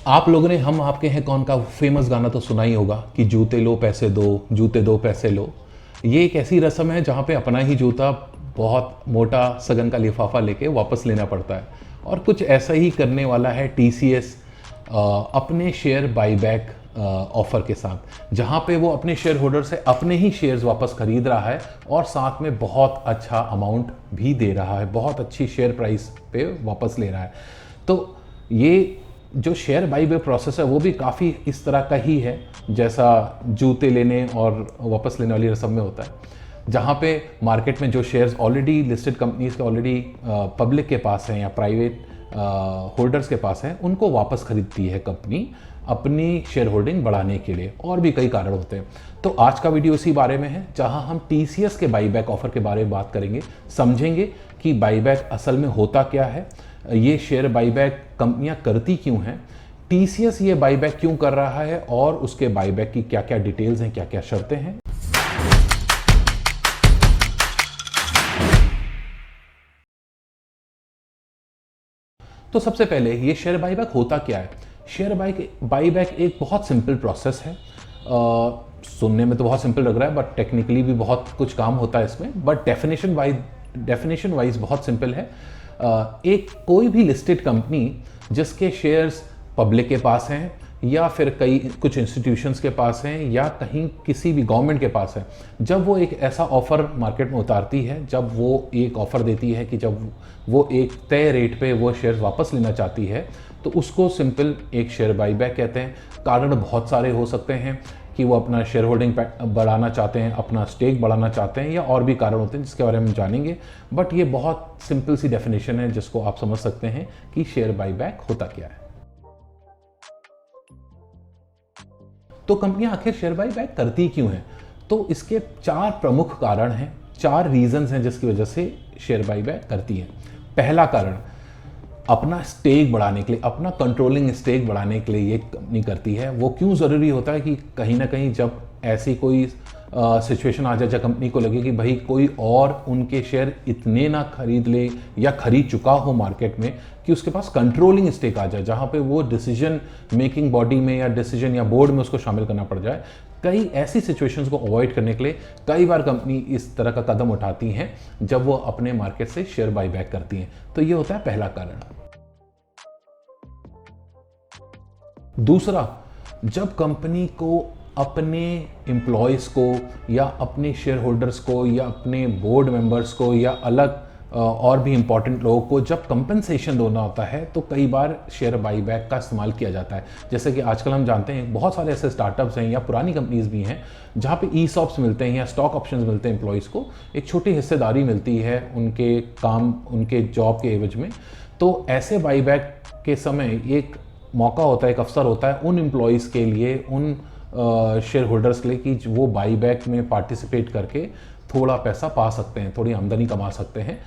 आप लोगों ने हम आपके हैं कौन का फेमस गाना तो सुना ही होगा कि जूते लो पैसे दो, जूते दो पैसे लो। ये एक ऐसी रस्म है जहाँ पे अपना ही जूता बहुत मोटा सगन का लिफाफा लेके वापस लेना पड़ता है। और कुछ ऐसा ही करने वाला है टीसीएस अपने शेयर बाईबैक ऑफर के साथ, जहाँ पे वो अपने शेयर होल्डर से अपने ही शेयर्स वापस खरीद रहा है और साथ में बहुत अच्छा अमाउंट भी दे रहा है, बहुत अच्छी शेयर प्राइस पे वापस ले रहा है। तो ये जो शेयर बाईबैक प्रोसेस है वो भी काफ़ी इस तरह का ही है जैसा जूते लेने और वापस लेने वाली रस्म में होता है, जहाँ पे मार्केट में जो शेयर्स ऑलरेडी लिस्टेड कंपनीज के ऑलरेडी पब्लिक के पास हैं या प्राइवेट होल्डर्स के पास हैं, उनको वापस खरीदती है कंपनी अपनी शेयर होल्डिंग बढ़ाने के लिए। और भी कई कारण होते हैं। तो आज का वीडियो इसी बारे में है, जहां हम टीसीएस के बाईबैक ऑफर के बारे में बात करेंगे, समझेंगे कि बाईबैक असल में होता क्या है, ये शेयर बाईबैक कंपनियां करती क्यों हैं, टीसीएस ये बाईबैक क्यों कर रहा है और उसके बाईबैक की क्या क्या डिटेल्स हैं, क्या क्या शर्तें हैं। तो सबसे पहले ये शेयर बाईबैक होता क्या है। शेयर बाईबैक एक बहुत सिंपल प्रोसेस है। सुनने में तो बहुत सिंपल लग रहा है बट टेक्निकली भी बहुत कुछ काम होता है इसमें, बट डेफिनेशन वाइज बहुत सिंपल है। एक कोई भी लिस्टेड कंपनी जिसके शेयर्स पब्लिक के पास हैं या फिर कुछ इंस्टीट्यूशंस के पास हैं या कहीं किसी भी गवर्नमेंट के पास है, जब वो एक ऐसा ऑफ़र मार्केट में उतारती है, जब वो एक ऑफ़र देती है कि जब वो एक तय रेट पे वो शेयर्स वापस लेना चाहती है, तो उसको सिंपल एक शेयर बाईबैक कहते हैं। कारण बहुत सारे हो सकते हैं कि वो अपना शेयर होल्डिंग बढ़ाना चाहते हैं, अपना स्टेक बढ़ाना चाहते हैं, या और भी कारण होते हैं जिसके बारे में हम जानेंगे। बट ये बहुत सिंपल सी डेफिनेशन है जिसको आप समझ सकते हैं कि शेयर बाईबैक होता क्या है। तो कंपनियां आखिर शेयर बाईबैक करती क्यों हैं? तो इसके 4 प्रमुख कारण हैं, 4 रीजंस हैं जिसकी वजह से शेयर बाईबैक करती हैं। पहला कारण, अपना स्टेक बढ़ाने के लिए, अपना कंट्रोलिंग स्टेक बढ़ाने के लिए ये कंपनी करती है। वो क्यों ज़रूरी होता है कि कहीं ना कहीं जब ऐसी कोई सिचुएशन आ जाए जब कंपनी को लगे कि भाई कोई और उनके शेयर इतने ना खरीद ले या खरीद चुका हो मार्केट में कि उसके पास कंट्रोलिंग स्टेक आ जाए, जहाँ पे वो डिसीजन मेकिंग बॉडी में या डिसीजन या बोर्ड में उसको शामिल करना पड़ जाए। कई ऐसी सिचुएशंस को अवॉइड करने के लिए कई बार कंपनी इस तरह का कदम उठाती हैं जब वो अपने मार्केट से शेयर बाईबैक करती हैं। तो ये होता है पहला कारण। दूसरा, जब कंपनी को अपने एम्प्लॉयज़ को या अपने शेयर होल्डर्स को या अपने बोर्ड मेंबर्स को या अलग और भी इंपॉर्टेंट लोगों को जब कंपनसेशन देना होता है, तो कई बार शेयर बाईबैक का इस्तेमाल किया जाता है। जैसे कि आजकल हम जानते हैं बहुत सारे ऐसे स्टार्टअप्स हैं या पुरानी कंपनीज भी हैं जहाँ पे ईसॉप्स मिलते हैं या स्टॉक ऑप्शंस मिलते हैं, एम्प्लॉयज़ को एक छोटी हिस्सेदारी मिलती है उनके काम, उनके जॉब के एवज में। तो ऐसे बाईबैक के समय एक मौका होता है, एक अवसर होता है उन एम्प्लॉयज़ के लिए, उन शेयर होल्डर्स के लिए कि वो बाईबैक में पार्टिसिपेट करके थोड़ा पैसा पा सकते हैं, थोड़ी आमदनी कमा सकते हैं।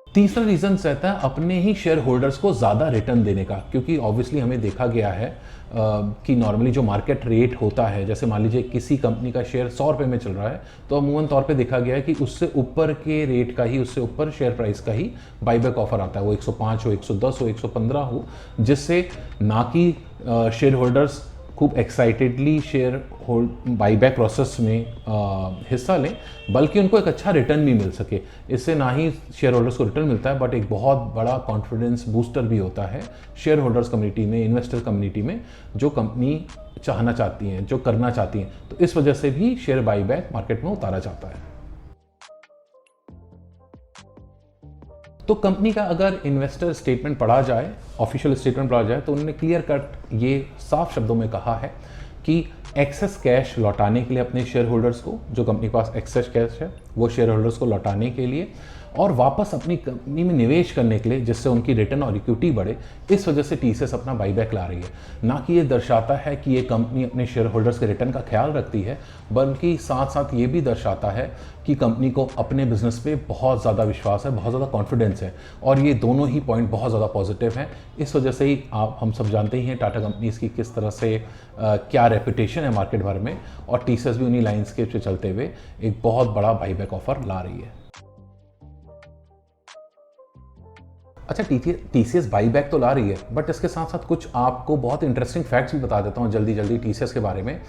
तीसरा रीज़न रहता है अपने ही शेयर होल्डर्स को ज़्यादा रिटर्न देने का, क्योंकि ऑब्वियसली हमें देखा गया है कि नॉर्मली जो मार्केट रेट होता है, जैसे मान लीजिए किसी कंपनी का शेयर 100 रुपये में चल रहा है, तो अमूमन तौर पे देखा गया है कि उससे ऊपर के रेट का ही, उससे ऊपर शेयर प्राइस का ही बाईबैक ऑफर आता है। वो 105 हो, 110 हो, 115 हो, जिससे ना कि शेयर होल्डर्स खूब एक्साइटेडली शेयर बाईबैक प्रोसेस में हिस्सा लें, बल्कि उनको एक अच्छा रिटर्न भी मिल सके। इससे ना ही शेयर होल्डर्स को रिटर्न मिलता है बट एक बहुत बड़ा कॉन्फिडेंस बूस्टर भी होता है शेयर होल्डर्स कम्युनिटी में, इन्वेस्टर कम्युनिटी में, जो कंपनी चाहना चाहती हैं, जो करना चाहती हैं। तो इस वजह से भी शेयर बाईबैक मार्केट में उतारा जाता है। तो कंपनी का अगर इन्वेस्टर स्टेटमेंट पढ़ा जाए, ऑफिशियल स्टेटमेंट पढ़ा जाए, तो उन्होंने क्लियर कट ये साफ शब्दों में कहा है कि एक्सेस कैश लौटाने के लिए अपने शेयर होल्डर्स को, जो कंपनी के पास एक्सेस कैश है वो शेयर होल्डर्स को लौटाने के लिए और वापस अपनी कंपनी में निवेश करने के लिए, जिससे उनकी रिटर्न और इक्विटी बढ़े, इस वजह से टीसीएस अपना बाईबैक ला रही है। ना कि ये दर्शाता है कि ये कंपनी अपने शेयर होल्डर्स के रिटर्न का ख्याल रखती है, बल्कि साथ साथ ये भी दर्शाता है कि कंपनी को अपने बिजनेस पे बहुत ज़्यादा विश्वास है, बहुत ज़्यादा कॉन्फिडेंस है। और ये दोनों ही पॉइंट बहुत ज़्यादा पॉजिटिव हैं। इस वजह से ही हम सब जानते ही हैं टाटा कंपनीज की किस तरह से क्या रेपुटेशन है मार्केट भर में, और टीसीएस भी उन्हीं लाइन्स के चलते हुए एक बहुत बड़ा बाईबैक ऑफर ला रही है। अच्छा, TCS बाईबैक तो ला रही है, बट इसके साथ साथ कुछ आपको बहुत इंटरेस्टिंग फैक्ट्स भी बता देता हूँ जल्दी जल्दी TCS के बारे में।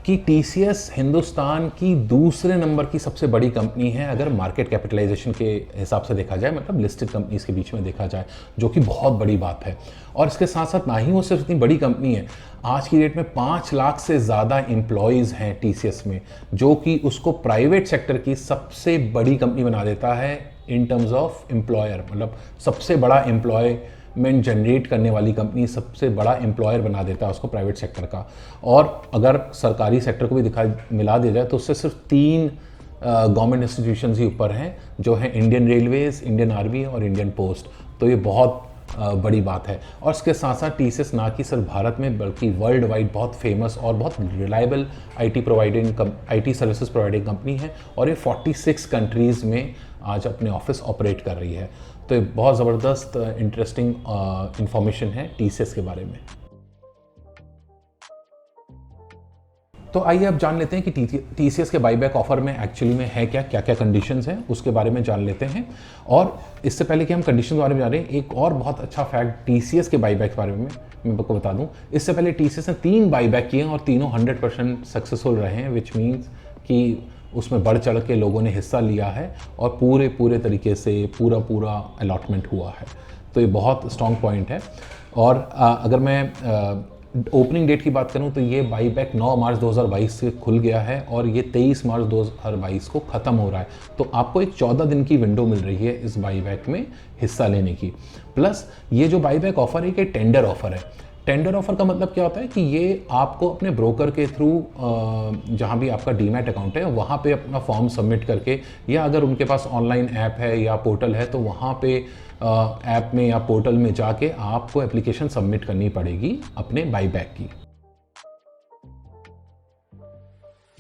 कि TCS हिंदुस्तान की दूसरे नंबर की सबसे बड़ी कंपनी है अगर मार्केट कैपिटलाइजेशन के हिसाब से देखा जाए, मतलब लिस्टेड कंपनीज के बीच में देखा जाए, जो कि बहुत बड़ी बात है। और इसके साथ साथ ना ही वो सिर्फ इतनी बड़ी कंपनी है, आज की डेट में 5 लाख से ज़्यादा एम्प्लॉयज़ हैं TCS में, जो कि उसको प्राइवेट सेक्टर की सबसे बड़ी कंपनी बना देता है इन टर्म्स ऑफ एम्प्लॉयर। मतलब सबसे बड़ा एम्प्लॉयमेंट जनरेट करने वाली कंपनी, सबसे बड़ा एम्प्लॉयर बना देता है उसको प्राइवेट सेक्टर का। और अगर सरकारी सेक्टर को भी मिला दिया जाए तो उससे सिर्फ 3 गवर्नमेंट इंस्टीट्यूशंस ही ऊपर हैं, जो हैं इंडियन रेलवेज, इंडियन आर्मी और इंडियन पोस्ट। तो ये बहुत बड़ी बात है। और इसके साथ साथ TCS ना कि सिर्फ भारत में बल्कि वर्ल्ड वाइड बहुत फेमस और बहुत reliable IT services providing company है, और ये 46 कंट्रीज़ में आज अपने ऑफिस ऑपरेट कर रही है। तो ये बहुत ज़बरदस्त इंटरेस्टिंग इंफॉर्मेशन है TCS के बारे में। तो आइए अब जान लेते हैं कि TCS के बाईबैक ऑफर में एक्चुअली में है क्या क्या कंडीशंस हैं, उसके बारे में जान लेते हैं। और इससे पहले कि हम कंडीशंस के बारे में जान रहे हैं, एक और बहुत अच्छा फैक्ट TCS के बाईबैक के बारे में मैं आपको बता दूं। इससे पहले TCS ने 3 बाईबैक किए हैं और तीनों 100% सक्सेसफुल रहे हैं, विच मीन्स कि उसमें बढ़ चढ़ के लोगों ने हिस्सा लिया है और पूरे तरीके से पूरा अलॉटमेंट हुआ है। तो ये बहुत स्ट्रॉन्ग पॉइंट है। और अगर मैं ओपनिंग डेट की बात करूं तो ये बाईबैक 9 मार्च 2022 से खुल गया है और ये 23 मार्च 2022 को ख़त्म हो रहा है। तो आपको एक 14 दिन की विंडो मिल रही है इस बाईबैक में हिस्सा लेने की। प्लस ये जो बाईबैक ऑफर है, एक टेंडर ऑफर है। टेंडर ऑफर का मतलब क्या होता है कि ये आपको अपने ब्रोकर के थ्रू, जहाँ भी आपका डीमैट अकाउंट है वहाँ पे अपना फॉर्म सबमिट करके, या अगर उनके पास ऑनलाइन ऐप है या पोर्टल है तो वहाँ पे ऐप में या पोर्टल में जाके आपको एप्लीकेशन सबमिट करनी पड़ेगी अपने बाईबैक की।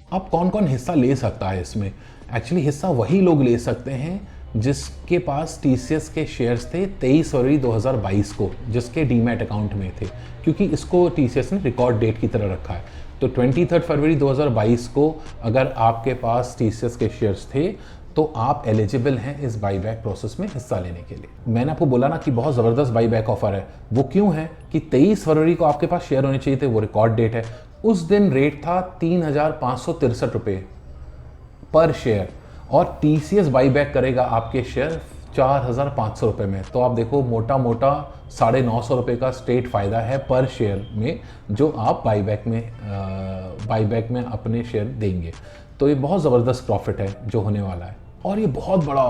अब कौन कौन हिस्सा ले सकता है इसमें? एक्चुअली हिस्सा वही लोग ले सकते हैं जिसके पास TCS के शेयर्स थे 23 फरवरी 2022 को, जिसके डीमैट अकाउंट में थे, क्योंकि इसको TCS ने रिकॉर्ड डेट की तरह रखा है। तो 23 फरवरी 2022 को अगर आपके पास TCS के शेयर्स थे तो आप एलिजिबल हैं इस बाईबैक प्रोसेस में हिस्सा लेने के लिए। मैंने आपको बोला ना कि बहुत ज़बरदस्त बाईबैक ऑफर है। वो क्यों है कि 23 फरवरी को आपके पास शेयर होने चाहिए थे, वो रिकॉर्ड डेट है। उस दिन रेट था 3,563 रुपये पर शेयर, और TCS बाईबैक करेगा आपके शेयर 4,500 रुपये में। तो आप देखो, मोटा 950 रुपये का स्ट्रेट फ़ायदा है पर शेयर में, जो आप बाईबैक में अपने शेयर देंगे। तो ये बहुत ज़बरदस्त प्रॉफिट है जो होने वाला है। और ये बहुत बड़ा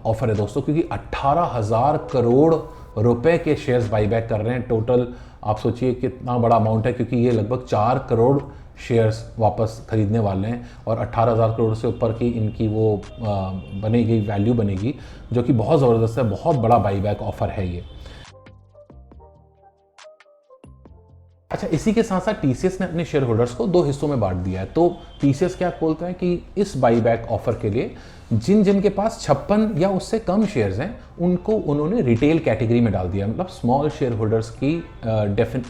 ऑफर है दोस्तों, क्योंकि 18,000 करोड़ रुपए के शेयर्स बाईबैक कर रहे हैं टोटल। आप सोचिए कितना बड़ा अमाउंट है, क्योंकि ये लगभग 4 करोड़ शेयर्स वापस खरीदने वाले हैं, और 18,000 करोड़ से ऊपर की इनकी वो बनेगी, वैल्यू बनेगी, जो कि बहुत ज़बरदस्त है। बहुत बड़ा बाईबैक ऑफर है ये। अच्छा, इसी के साथ साथ TCS ने अपने शेयर होल्डर्स को 2 हिस्सों में बांट दिया है। तो TCS क्या बोलता है कि इस बाईबैक ऑफर के लिए जिन के पास 56 या उससे कम शेयर्स हैं उनको उन्होंने रिटेल कैटेगरी में डाल दिया, मतलब स्मॉल शेयर होल्डर्स की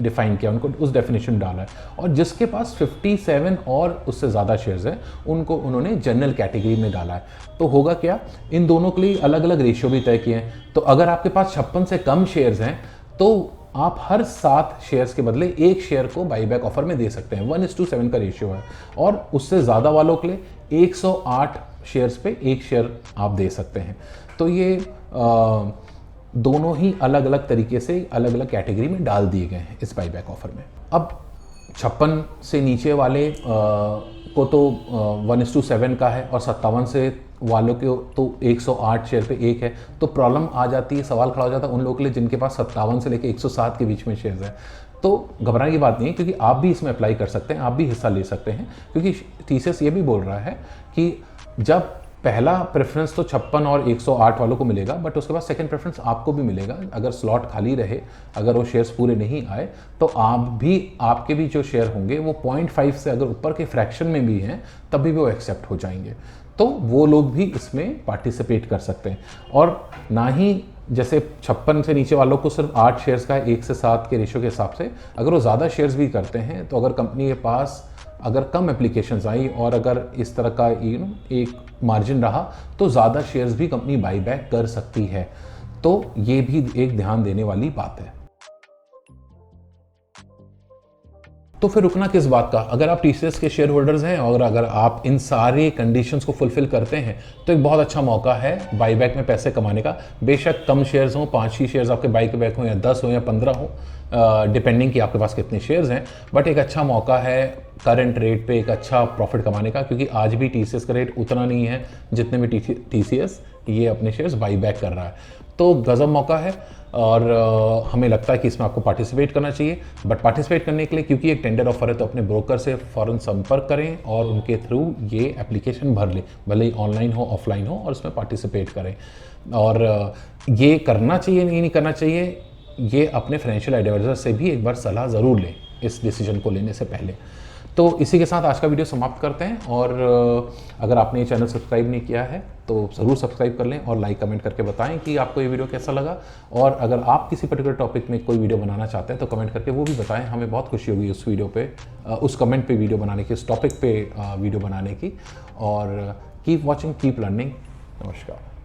डिफाइन किया, उनको उस डेफिनेशन डाला है। और जिसके पास 57 और उससे ज़्यादा शेयर्स हैं उनको उन्होंने जनरल कैटेगरी में डाला है। तो होगा क्या, इन दोनों के लिए अलग अलग रेशियो भी तय किए हैं। तो अगर आपके पास 56 से कम शेयर्स हैं तो आप हर 7 शेयर्स के बदले 1 शेयर को बाईबैक ऑफर में दे सकते हैं। 1:7 का रेशियो है। और उससे ज़्यादा वालों के लिए 108 शेयर्स पे 1 शेयर आप दे सकते हैं। तो ये दोनों ही अलग अलग तरीके से अलग अलग कैटेगरी में डाल दिए गए हैं इस बाईबैक ऑफर में। अब 56 से नीचे वाले को तो 1:7 का है, और 57 से वालों के तो 108 शेयर पे 1 है। तो प्रॉब्लम आ जाती है, सवाल खड़ा हो जाता है उन लोगों के लिए जिनके पास 57 से लेकर 107 के बीच में शेयर्स हैं। तो घबराने की बात नहीं है, क्योंकि आप भी इसमें अप्लाई कर सकते हैं, आप भी हिस्सा ले सकते हैं। क्योंकि TCS ये भी बोल रहा है कि जब पहला प्रेफरेंस तो 56 और 108 वालों को मिलेगा, बट उसके बाद सेकंड प्रेफरेंस आपको भी मिलेगा। अगर स्लॉट खाली रहे, अगर वो शेयर्स पूरे नहीं आए, तो आपके भी जो शेयर होंगे वो 0.5 से अगर ऊपर के फ्रैक्शन में भी हैं तब भी वो एक्सेप्ट हो जाएंगे। तो वो लोग भी इसमें पार्टिसिपेट कर सकते हैं। और ना ही जैसे 56 से नीचे वालों को सिर्फ 8 शेयर्स का 1 से 7 के रेशियो के हिसाब से, अगर वो ज़्यादा शेयर्स भी करते हैं तो अगर कंपनी के पास अगर कम एप्लीकेशंस आई और अगर इस तरह का एक मार्जिन रहा तो ज़्यादा शेयर्स भी कंपनी बाईबैक कर सकती है। तो तो ये भी एक ध्यान देने वाली बात है। तो फिर रुकना किस बात का, अगर आप टीसीएस के शेयर होल्डर्स हैं और अगर आप इन सारे कंडीशंस को फुलफिल करते हैं तो एक बहुत अच्छा मौका है बाईबैक में पैसे कमाने का। बेशक कम शेयर्स हों, 5 ही शेयर्स आपके बाईबैक हों या 10 हो या 15 हो, डिपेंडिंग कि आपके पास कितने शेयर्स हैं, बट एक अच्छा मौका है करंट रेट पे एक अच्छा प्रॉफिट कमाने का, क्योंकि आज भी टीसीएस का रेट उतना नहीं है जितने में टीसीएस ये अपने शेयर्स बाईबैक कर रहा है। तो गजब मौका है और हमें लगता है कि इसमें आपको पार्टिसिपेट करना चाहिए। बट पार्टिसिपेट करने के लिए, क्योंकि एक टेंडर ऑफर है, तो अपने ब्रोकर से फ़ौरन संपर्क करें और उनके थ्रू ये एप्लीकेशन भर लें, भले ही ऑनलाइन हो ऑफलाइन हो, और उसमें पार्टिसिपेट करें। और ये करना चाहिए नहीं करना चाहिए, ये अपने फाइनेंशियल एडवाइज़र से भी एक बार सलाह ज़रूर लें इस डिसीजन को लेने से पहले। तो इसी के साथ आज का वीडियो समाप्त करते हैं, और अगर आपने ये चैनल सब्सक्राइब नहीं किया है तो ज़रूर सब्सक्राइब कर लें और लाइक कमेंट करके बताएं कि आपको ये वीडियो कैसा लगा। और अगर आप किसी पर्टिकुलर टॉपिक में कोई वीडियो बनाना चाहते हैं तो कमेंट करके वो भी बताएं, हमें बहुत खुशी होगी उस वीडियो पे, उस कमेंट पे वीडियो बनाने की, उस टॉपिक पे वीडियो बनाने की। और कीप वॉचिंग, कीप लर्निंग। नमस्कार।